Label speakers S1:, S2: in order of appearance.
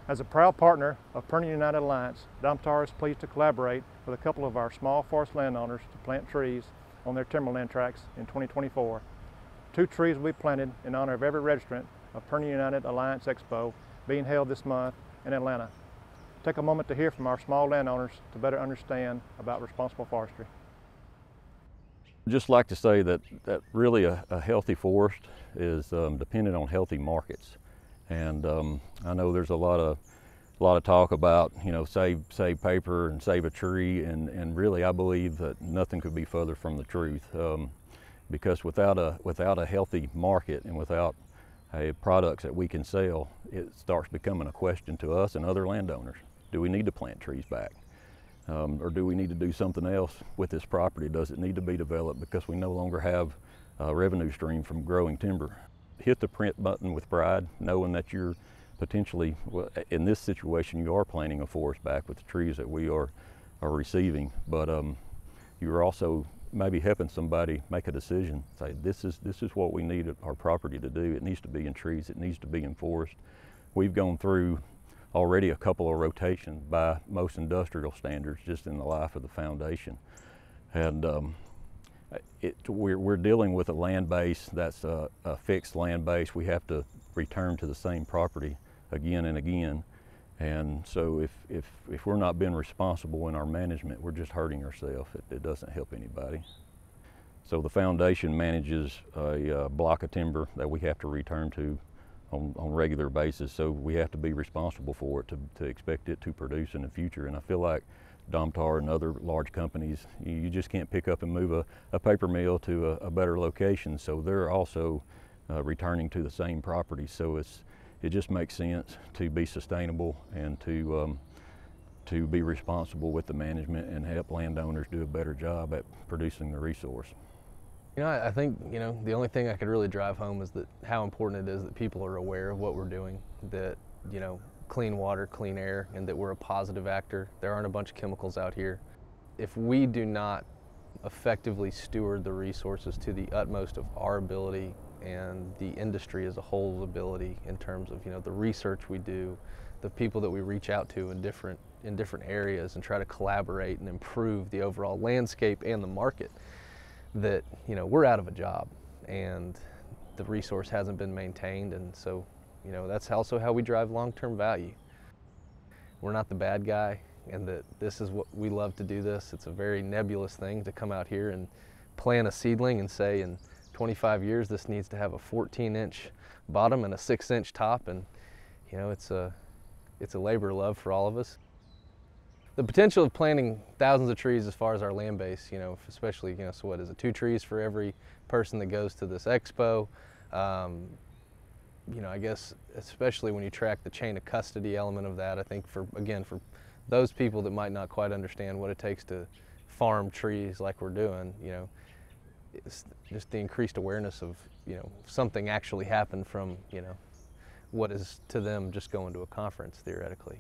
S1: As a proud partner of Printing United Alliance, Domtar is pleased to collaborate with a couple of our small forest landowners to plant trees on their timberland tracts in 2024. 2 trees will be planted in honor of every registrant of Printing United Alliance Expo being held this month in Atlanta. Take a moment to hear from our small landowners to better understand about responsible forestry.
S2: I'd just like to say that really a healthy forest is dependent on healthy markets. And I know there's a lot of talk about, you know, save paper and save a tree, and really I believe that nothing could be further from the truth. Because without a healthy market and without products that we can sell, it starts becoming a question to us and other landowners. Do we need to plant trees back? Or do we need to do something else with this property? Does it need to be developed because we no longer have a revenue stream from growing timber? Hit the print button with pride, knowing that you're potentially, in this situation, you are planting a forest back with the trees that we are receiving, but you're also maybe helping somebody make a decision. Say, this is what we need our property to do. It needs to be in trees. It needs to be in forest. We've gone through already a couple of rotations by most industrial standards just in the life of the foundation, and we're dealing with a land base that's a fixed land base. We have to return to the same property again and again, and so if we're not being responsible in our management, we're just hurting ourselves. It doesn't help anybody. So the foundation manages a block of timber that we have to return to on regular basis, so we have to be responsible for it to expect it to produce in the future. And I feel like Domtar and other large companies, you just can't pick up and move a paper mill to a better location, so they're also returning to the same property. So it just makes sense to be sustainable and to be responsible with the management and help landowners do a better job at producing the resource.
S3: You know, I think, you know, the only thing I could really drive home is that how important it is that people are aware of what we're doing, that, you know, clean water, clean air, and that we're a positive actor. There aren't a bunch of chemicals out here. If we do not effectively steward the resources to the utmost of our ability and the industry as a whole's ability in terms of, you know, the research we do, the people that we reach out to in different areas and try to collaborate and improve the overall landscape and the market, that, you know, we're out of a job and the resource hasn't been maintained. And so, you know, that's also how we drive long-term value. We're not the bad guy, and that this is what we love to do this. It's a very nebulous thing to come out here and plant a seedling and say in 25 years this needs to have a 14-inch bottom and a 6-inch top, and, you know, it's a labor of love for all of us. The potential of planting thousands of trees as far as our land base, you know, especially, you know, so what is it, 2 trees for every person that goes to this expo? You know, I guess especially when you track the chain of custody element of that, I think for those people that might not quite understand what it takes to farm trees like we're doing, you know, it's just the increased awareness of, you know, something actually happened from, you know, what is to them just going to a conference theoretically.